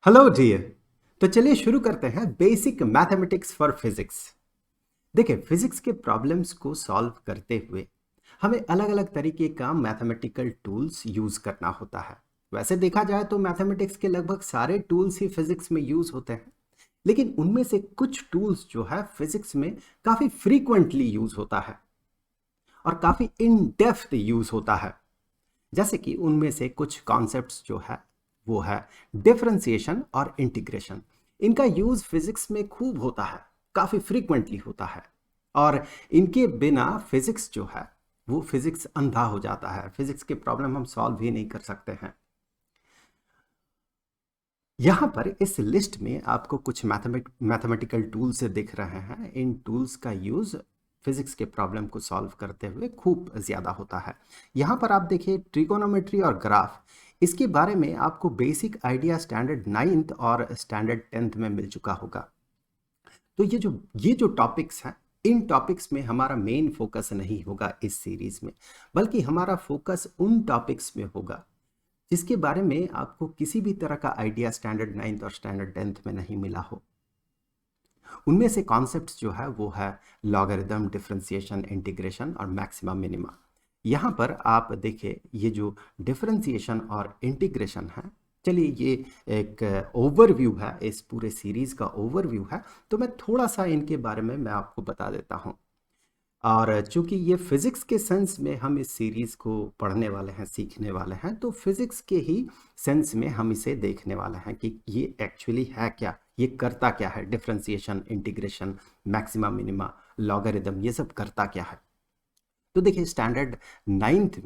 Hello dear. तो चलिए शुरू करते हैं बेसिक मैथमेटिक्स फॉर फिजिक्स। देखिए, फिजिक्स के प्रॉब्लम्स को सॉल्व करते हुए हमें अलग अलग तरीके का मैथमेटिकल टूल्स यूज करना होता है। वैसे देखा जाए तो मैथमेटिक्स के लगभग सारे टूल्स ही फिजिक्स में यूज होते हैं, लेकिन उनमें से कुछ टूल्स जो है फिजिक्स में काफी फ्रीक्वेंटली यूज होता है और काफी इन डेप्थ यूज होता है। जैसे कि उनमें से कुछ कॉन्सेप्ट्स जो है वो है डिफरेंशिएशन और इंटीग्रेशन। इनका यूज फिजिक्स में खूब होता है, काफी फ्रीक्वेंटली होता है, और इनके बिना फिजिक्स जो है वो फिजिक्स अंधा हो जाता है। फिजिक्स के प्रॉब्लम हम सॉल्व ही नहीं कर सकते हैं। यहां पर इस लिस्ट में आपको कुछ मैथमेटिकल टूल्स दिख रहे हैं। इन टूल्स का यूज फिजिक्स के प्रॉब्लम को सॉल्व करते हुए खूब ज़्यादा होता है। यहाँ पर आप देखिए ट्रिगोनोमेट्री और ग्राफ, इसके बारे में आपको बेसिक आइडिया स्टैंडर्ड 9th और स्टैंडर्ड 10th में मिल चुका होगा। तो ये जो टॉपिक्स हैं, इन टॉपिक्स में हमारा मेन फोकस नहीं होगा इस सीरीज में, बल्कि हमारा फोकस उन टॉपिक्स में होगा जिसके बारे में आपको किसी भी तरह का आइडिया स्टैंडर्ड 9th और स्टैंडर्ड 10th में नहीं मिला हो। उनमें से कॉन्सेप्ट्स जो है वो है लॉगरिदम, डिफरेंशिएशन, इंटीग्रेशन और मैक्सिमा मिनिमा। यहाँ पर आप देखिए, ये जो डिफरेंशिएशन और इंटीग्रेशन है, चलिए ये एक ओवरव्यू है, इस पूरे सीरीज का ओवरव्यू है, तो मैं थोड़ा सा इनके बारे में मैं आपको बता देता हूँ। और चूंकि ये फिजिक्स के सेंस में हम इस सीरीज को पढ़ने वाले हैं, सीखने वाले हैं, तो फिजिक्स के ही सेंस में हम इसे देखने वाले हैं कि ये एक्चुअली है क्या, ये करता क्या है। Differentiation, integration, maxima minima, logarithm, ये सब करता क्या है। तो देखिए, स्टैंडर्ड 9th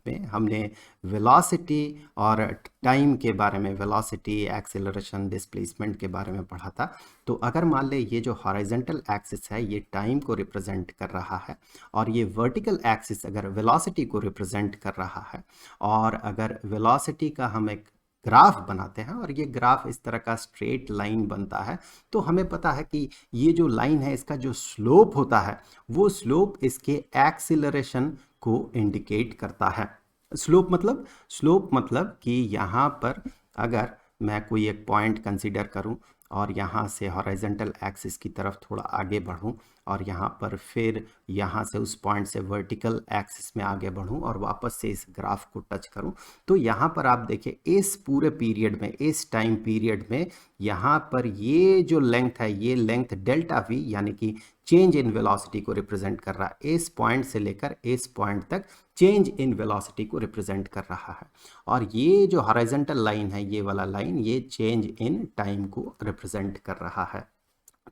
में हमने वेलोसिटी और टाइम के बारे में, वेलोसिटी, एक्सेलरेशन, डिस्प्लेसमेंट के बारे में पढ़ा था। तो अगर मान ले ये जो हॉरिजॉन्टल एक्सिस है ये टाइम को रिप्रेजेंट कर रहा है, और ये वर्टिकल एक्सिस अगर वेलोसिटी को रिप्रेजेंट कर रहा है, और अगर वेलोसिटी का हम एक ग्राफ बनाते हैं और ये ग्राफ इस तरह का स्ट्रेट लाइन बनता है, तो हमें पता है कि ये जो लाइन है इसका जो स्लोप होता है वो स्लोप इसके एक्सीलरेशन को इंडिकेट करता है। स्लोप मतलब कि यहाँ पर अगर मैं कोई एक पॉइंट कंसीडर करूँ और यहाँ से हॉरिजॉन्टल एक्सिस की तरफ थोड़ा आगे बढ़ूँ, और यहाँ पर फिर यहाँ से उस पॉइंट से वर्टिकल एक्सिस में आगे बढ़ूँ और वापस से इस ग्राफ को टच करूँ, तो यहाँ पर आप देखिए इस पूरे पीरियड में, इस टाइम पीरियड में यहाँ पर ये जो लेंथ है, ये लेंथ डेल्टा वी यानी कि चेंज इन वेलोसिटी को रिप्रेजेंट कर रहा है। इस पॉइंट से लेकर इस पॉइंट तक चेंज इन वेलोसिटी को रिप्रेजेंट कर रहा है, और ये जो हॉरिजॉन्टल लाइन है, ये वाला लाइन, ये चेंज इन टाइम को रिप्रेजेंट कर रहा है।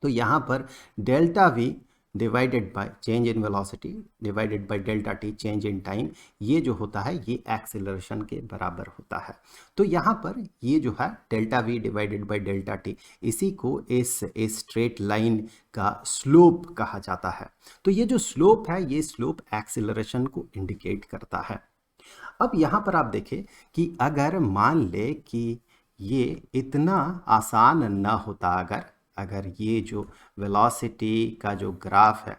तो यहाँ पर delta we divided by change in velocity divided by delta T change in time, ये जो होता है ये एक्सेलरेशन के बराबर होता है। तो यहाँ पर ये जो है delta we divided by delta T, इसी को इस स्ट्रेट लाइन का स्लोप कहा जाता है। तो ये जो स्लोप है, ये स्लोप एक्सेलरेशन को इंडिकेट करता है। अब यहाँ पर आप देखें कि अगर मान ले कि ये इतना आसान ना होता, अगर ये जो वेलोसिटी का जो ग्राफ है,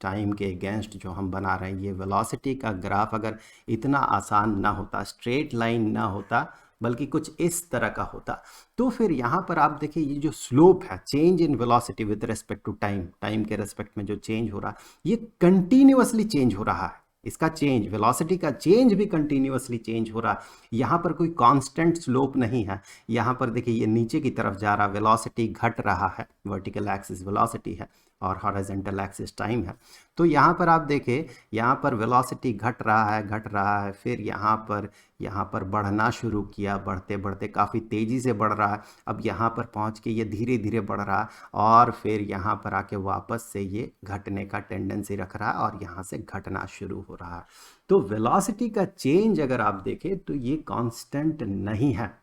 टाइम के अगेंस्ट जो हम बना रहे हैं, ये वेलोसिटी का ग्राफ अगर इतना आसान ना होता, स्ट्रेट लाइन ना होता, बल्कि कुछ इस तरह का होता, तो फिर यहाँ पर आप देखिए ये जो स्लोप है, change in velocity with respect to time, time के रिस्पेक्ट में जो चेंज हो रहा है, ये कंटिन्यूअसली चेंज हो रहा है। इसका चेंज, वेलोसिटी का चेंज भी कंटिन्यूअसली चेंज हो रहा है। यहाँ पर कोई कांस्टेंट स्लोप नहीं है। यहाँ पर देखिए ये नीचे की तरफ जा रहा, वेलोसिटी घट रहा है, वर्टिकल एक्सिस वेलोसिटी है और हॉरिजॉन्टल एक्सिस टाइम है। तो यहाँ पर आप देखें, यहाँ पर वेलोसिटी घट रहा है, फिर यहाँ पर बढ़ना शुरू किया, बढ़ते बढ़ते काफ़ी तेज़ी से बढ़ रहा है। अब यहाँ पर पहुँच के ये धीरे धीरे बढ़ रहा है, और फिर यहाँ पर आके वापस से ये घटने का टेंडेंसी रख रहा है और यहाँ से घटना शुरू हो रहा है। तो वेलोसिटी का चेंज अगर आप देखें तो ये कांस्टेंट नहीं है,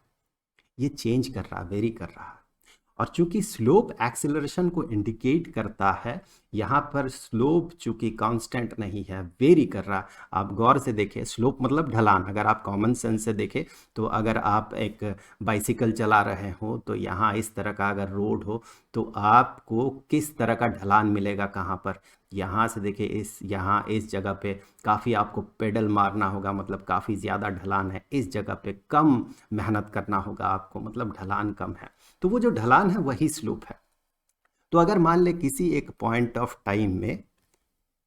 ये चेंज कर रहा है, वेरी कर रहा है। और चूंकि स्लोप एक्सेलरेशन को इंडिकेट करता है, यहाँ पर स्लोप चूंकि कांस्टेंट नहीं है, वेरी कर रहा। आप गौर से देखें, स्लोप मतलब ढलान। अगर आप कॉमन सेंस से देखें तो अगर आप एक बाइसिकल चला रहे हो तो यहाँ इस तरह का अगर रोड हो तो आपको किस तरह का ढलान मिलेगा, कहाँ पर? यहाँ से देखिए, यहाँ इस जगह पे काफ़ी आपको पेडल मारना होगा, मतलब काफ़ी ज़्यादा ढलान है। इस जगह पे कम मेहनत करना होगा आपको, मतलब ढलान कम है। तो वो जो ढलान है वही स्लोप है। तो अगर मान ले किसी एक पॉइंट ऑफ टाइम में,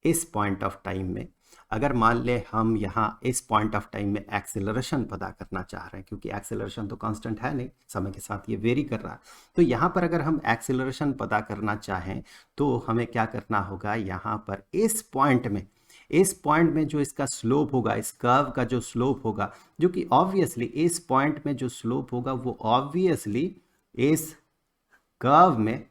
इस पॉइंट ऑफ टाइम में अगर मान ले हम यहाँ इस पॉइंट ऑफ टाइम में एक्सेलरेशन पता करना चाह रहे हैं, क्योंकि एक्सेलरेशन तो कांस्टेंट है नहीं, समय के साथ ये वेरी कर रहा है। तो यहाँ पर अगर हम एक्सेलरेशन पता करना चाहें तो हमें क्या करना होगा, यहाँ पर इस पॉइंट में जो इसका स्लोप होगा, इस कर्व का जो स्लोप होगा, जो कि ऑब्वियसली इस पॉइंट में जो स्लोप होगा वो ऑब्वियसली इस कर्व में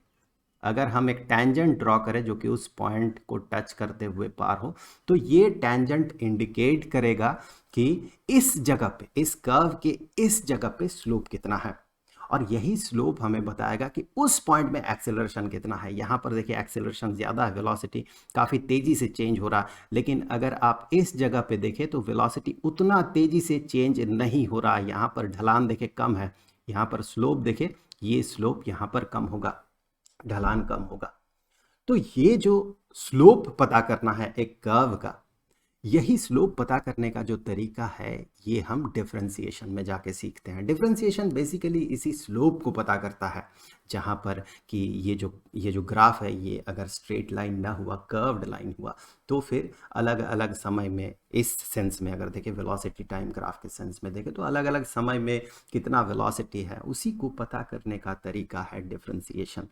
अगर हम एक टैंजेंट ड्रॉ करें जो कि उस पॉइंट को टच करते हुए पार हो, तो ये टैंजेंट इंडिकेट करेगा कि इस जगह पे, इस कर्व के इस जगह पे स्लोप कितना है। और यही स्लोप हमें बताएगा कि उस पॉइंट में एक्सेलरेशन कितना है। यहाँ पर देखिए एक्सेलरेशन ज़्यादा है, वेलोसिटी काफ़ी तेज़ी से चेंज हो रहा है, लेकिन अगर आप इस जगह पे देखें तो वेलोसिटी उतना तेज़ी से चेंज नहीं हो रहा है। यहाँ पर ढलान देखें कम है, यहाँ पर स्लोप देखें, ये स्लोप यहाँ पर कम होगा, ढलान कम होगा। तो ये जो स्लोप पता करना है एक कर्व का, यही स्लोप पता करने का जो तरीका है ये हम डिफरेंशिएशन में जाके सीखते हैं। डिफरेंशिएशन बेसिकली इसी स्लोप को पता करता है, जहाँ पर कि ये जो ग्राफ है ये अगर स्ट्रेट लाइन ना हुआ, कर्व्ड लाइन हुआ, तो फिर अलग अलग समय में, इस सेंस में अगर देखें वेलोसिटी टाइम ग्राफ के सेंस में देखें तो अलग अलग समय में कितना वेलोसिटी है, उसी को पता करने का तरीका है डिफरेंशिएशन।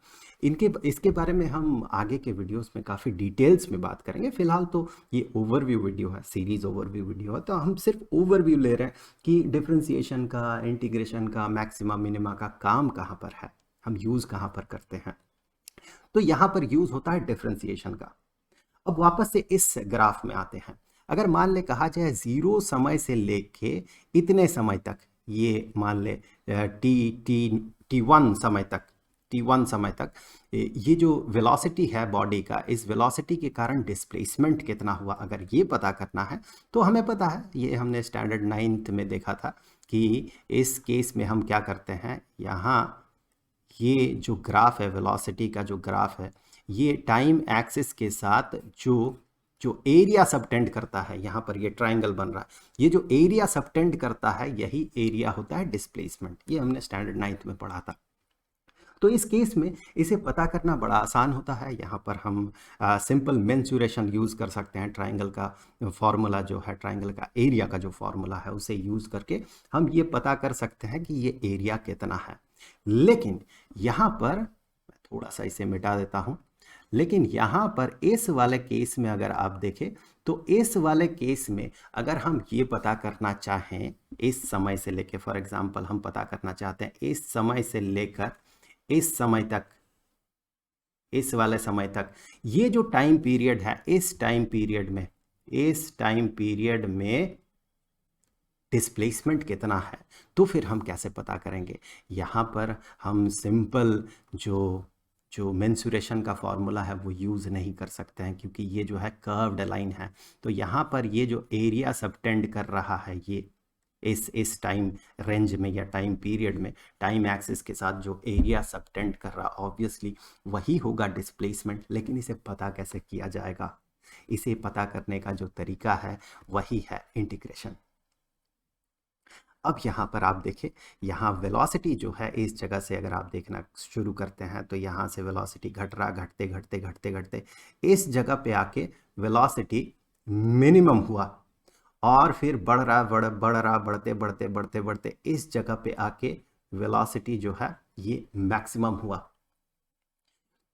इसके बारे में हम आगे के वीडियोस में काफ़ी डिटेल्स में बात करेंगे। फिलहाल तो ये ओवरव्यू वीडियो है, सीरीज ओवरव्यू वीडियो है, तो हम सिर्फ ओवरव्यू ले रहे हैं कि डिफरेंशिएशन का, इंटीग्रेशन का, मैक्सिमा मिनिमा का काम कहाँ पर है, हम यूज़ कहाँ पर करते हैं। तो यहाँ पर यूज़ होता है डिफरेंशिएशन का। अब वापस से इस ग्राफ में आते हैं। अगर मान ले कहा जाए 0 समय से लेके इतने समय तक, ये मान ले टी1 समय तक ये जो वेलोसिटी है बॉडी का, इस वेलोसिटी के कारण डिस्प्लेसमेंट कितना हुआ, अगर ये पता करना है तो हमें पता है, ये हमने स्टैंडर्ड 9th में देखा था कि इस केस में हम क्या करते हैं, यहाँ ये जो ग्राफ है, वेलोसिटी का जो ग्राफ है, ये टाइम एक्सिस के साथ जो एरिया सबटेंड करता है, यहाँ पर ये ट्रायंगल बन रहा है, ये जो एरिया सबटेंड करता है यही एरिया होता है डिस्प्लेसमेंट। ये हमने स्टैंडर्ड 9th में पढ़ा था। तो इस केस में इसे पता करना बड़ा आसान होता है। यहाँ पर हम सिंपल मेंसुरेशन यूज़ कर सकते हैं। ट्रायंगल का फॉर्मूला जो है, ट्रायंगल का एरिया का जो फॉर्मूला है, उसे यूज़ करके हम ये पता कर सकते हैं कि ये एरिया कितना है। लेकिन यहाँ पर मैं थोड़ा सा इसे मिटा देता हूँ, लेकिन यहाँ पर इस वाले केस में अगर आप देखें तो इस वाले केस में अगर हम ये पता करना चाहें, इस समय से लेकर, फॉर एग्जांपल हम पता करना चाहते हैं इस समय से लेकर इस समय तक, इस वाले समय तक, ये जो टाइम पीरियड है, इस टाइम पीरियड में डिस्प्लेसमेंट कितना है, तो फिर हम कैसे पता करेंगे? यहाँ पर हम सिंपल जो मेंसुरेशन का फॉर्मूला है वो यूज़ नहीं कर सकते हैं, क्योंकि ये जो है कर्व्ड लाइन है। तो यहाँ पर ये जो एरिया सबटेंड कर रहा है, ये इस टाइम रेंज में या टाइम पीरियड में टाइम एक्सिस के साथ जो एरिया सबटेंड कर रहा, ऑब्वियसली वही होगा डिस्प्लेसमेंट। लेकिन इसे पता कैसे किया जाएगा? इसे पता करने का जो तरीका है वही है इंटीग्रेशन। अब यहाँ पर आप देखें, यहाँ वेलोसिटी जो है इस जगह से अगर आप देखना शुरू करते हैं तो यहाँ से वेलोसिटी घट रहा, घटते इस जगह पे आके वेलोसिटी मिनिमम हुआ और फिर बढ़ रहा, बढ़ते इस जगह पे आके वेलोसिटी जो है ये मैक्सिमम हुआ।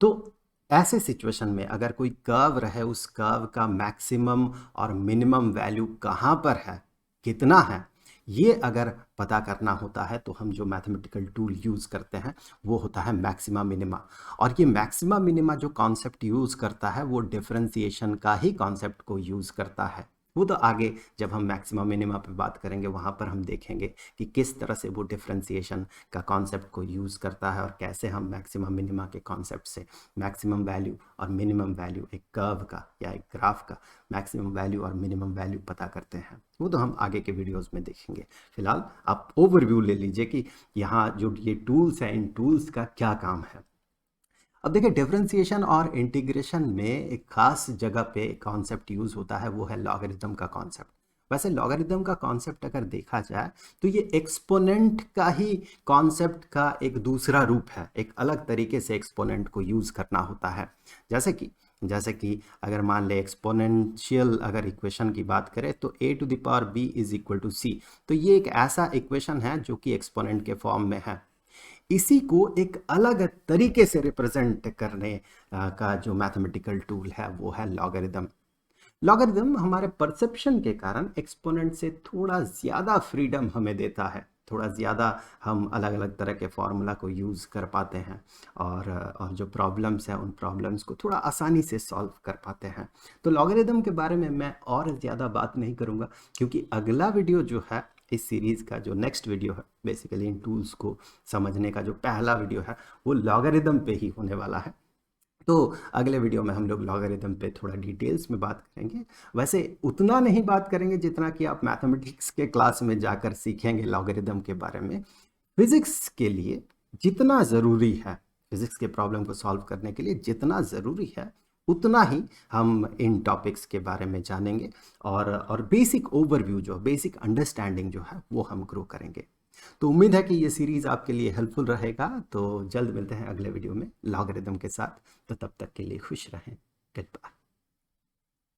तो ऐसे सिचुएशन में अगर कोई कर्व रहे, उस कर्व का मैक्सिमम और मिनिमम वैल्यू कहाँ पर है, कितना है, ये अगर पता करना होता है तो हम जो मैथमेटिकल टूल यूज़ करते हैं वो होता है मैक्सिमा मिनिमा। और ये मैक्सिमा मिनिमा जो कॉन्सेप्ट यूज़ करता है वो डिफरेंशिएशन का ही कॉन्सेप्ट को यूज़ करता है। वो तो आगे जब हम मैक्सिमा मिनिमा पे बात करेंगे वहाँ पर हम देखेंगे कि किस तरह से वो डिफरेंशिएशन का कॉन्सेप्ट को यूज़ करता है और कैसे हम मैक्सिमा मिनिमा के कॉन्सेप्ट से मैक्सिमम वैल्यू और मिनिमम वैल्यू एक कर्व का या एक ग्राफ का मैक्सिमम वैल्यू और मिनिमम वैल्यू पता करते हैं। वो तो हम आगे के वीडियोस में देखेंगे। फिलहाल आप ओवरव्यू ले लीजिए कि यहाँ जो ये टूल्स हैं, इन टूल्स का क्या काम है। अब देखिए, डिफरेंशिएशन और इंटीग्रेशन में एक खास जगह पे कॉन्सेप्ट यूज होता है, वो है लॉगरिथम का कॉन्सेप्ट। वैसे लॉगरिथम का कॉन्सेप्ट अगर देखा जाए तो ये एक्सपोनेंट का ही कॉन्सेप्ट का एक दूसरा रूप है, एक अलग तरीके से एक्सपोनेंट को यूज करना होता है। जैसे कि अगर मान ले एक्सपोनेंशियल अगर इक्वेशन की बात करें तो a to the power b is equal to c, तो ये एक ऐसा इक्वेशन है जो कि एक्सपोनेंट के फॉर्म में है। इसी को एक अलग तरीके से रिप्रेजेंट करने का जो मैथमेटिकल टूल है वो है लॉगरिथम। लॉगरिथम हमारे परसेप्शन के कारण एक्सपोनेंट से थोड़ा ज़्यादा फ्रीडम हमें देता है, थोड़ा ज़्यादा हम अलग अलग तरह के फॉर्मूला को यूज़ कर पाते हैं और जो प्रॉब्लम्स हैं उन प्रॉब्लम्स को थोड़ा आसानी से सॉल्व कर पाते हैं। तो लॉगरिथम के बारे में मैं और ज़्यादा बात नहीं करूँगा, क्योंकि अगला वीडियो जो है इस सीरीज़ का, जो नेक्स्ट वीडियो है बेसिकली इन टूल्स को समझने का जो पहला वीडियो है वो लॉगरिथम पे ही होने वाला है। तो अगले वीडियो में हम लोग लॉगरिथम पे थोड़ा डिटेल्स में बात करेंगे। वैसे उतना नहीं बात करेंगे जितना कि आप मैथमेटिक्स के क्लास में जाकर सीखेंगे लॉगरिथम के बारे में। फिजिक्स के लिए जितना ज़रूरी है, फिजिक्स के प्रॉब्लम को सॉल्व करने के लिए जितना ज़रूरी है उतना ही हम इन टॉपिक्स के बारे में जानेंगे और बेसिक ओवरव्यू जो बेसिक अंडरस्टैंडिंग जो है वो हम ग्रो करेंगे। तो उम्मीद है कि ये सीरीज़ आपके लिए हेल्पफुल रहेगा। तो जल्द मिलते हैं अगले वीडियो में लॉगरिथम के साथ। तो तब तक के लिए खुश रहें। Good bye.